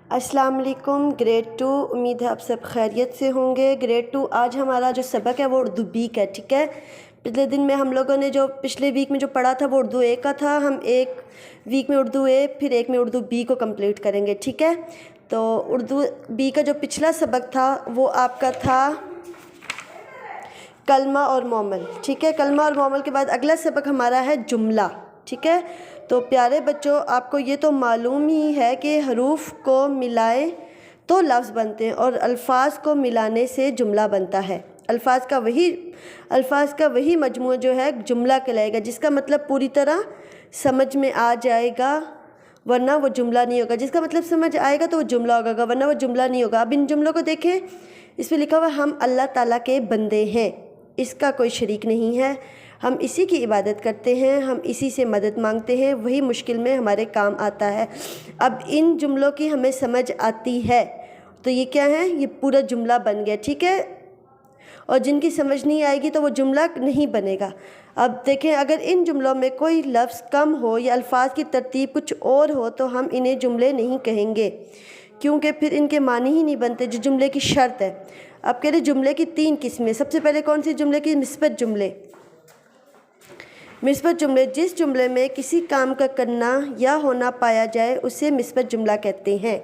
अस्सलाम वालेकुम ग्रेड 2। उम्मीद है आप सब खैरियत से होंगे। ग्रेड 2 आज हमारा जो सबक है वो उर्दू बी का, ठीक है। पिछले दिन में हम लोगों ने जो पिछले वीक में जो पढ़ा था वो उर्दू ए का था। हम एक वीक में उर्दू ए फिर एक में उर्दू बी को कंप्लीट करेंगे, ठीक है। तो उर्दू बी का जो पिछला सबक था वो आपका था कलमा और मोमल, ठीक है। कलमा और मोमल के बाद अगला सबक हमारा है जुमला, ठीक है। तो प्यारे बच्चों, आपको ये तो मालूम ही है कि हरूफ को मिलाए तो लफ्ज़ बनते हैं और अल्फाज को मिलाने से जुमला बनता है। अल्फाज का वही मजमूआ जो है जुमला कहलाएगा, जिसका मतलब पूरी तरह समझ में आ जाएगा वरना वो जुमला नहीं होगा। जिसका मतलब समझ आएगा तो वो जुमला होगा, वरना वो जुमला नहीं होगा। अब इन जुमलों को देखें, इस पर लिखा हुआ हम अल्लाह ताला के बंदे हैं, इसका कोई शरीक नहीं है, हम इसी की इबादत करते हैं, हम इसी से मदद मांगते हैं, वही मुश्किल में हमारे काम आता है। अब इन जुमलों की हमें समझ आती है तो ये क्या है, ये पूरा जुमला बन गया, ठीक है। और जिनकी समझ नहीं आएगी तो वो जुमला नहीं बनेगा। अब देखें, अगर इन जुमलों में कोई लफ्ज़ कम हो या अल्फाज की तरतीब कुछ और हो तो हम इन्हें जुमले नहीं कहेंगे, क्योंकि फिर इनके मानी ही नहीं बनते, जो जुमले की शर्त है। अब कह रहे जुमले की 3 किस्में। सबसे पहले कौन सी जुमले की? निस्बत जुमले। मिस्बत जुमले, जिस जुमले में किसी काम का करना या होना पाया जाए उसे मिस्बत जुमला कहते हैं।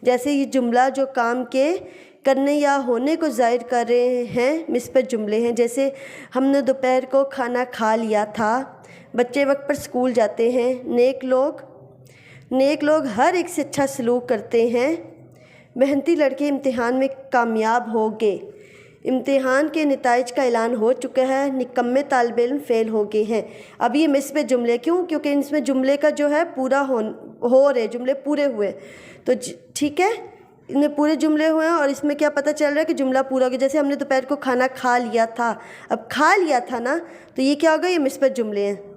जैसे ये जुमला जो काम के करने या होने को ज़ाहिर कर रहे हैं मिस्बत जुमले हैं। जैसे हमने दोपहर को खाना खा लिया था, बच्चे वक्त पर स्कूल जाते हैं, नेक लोग हर एक से अच्छा सलूक करते हैं, मेहनती लड़के इम्तिहान में कामयाब हो गए, इम्तिहान के नताइज का ऐलान हो चुका है, निकम्मे तालिब इल्म फ़ेल हो गए हैं। अब ये मिस्बत जुमले क्यों? क्योंकि इसमें जुमले का जो है पूरा हो रहे, जुमले पूरे हुए। तो ठीक है, इनमें पूरे जुमले हुए हैं और इसमें क्या पता चल रहा है कि जुमला पूरा हो गया। जैसे हमने दोपहर को खाना खा लिया था, अब खा लिया था ना, तो ये क्या होगा, ये मिस्बत जुमले हैं।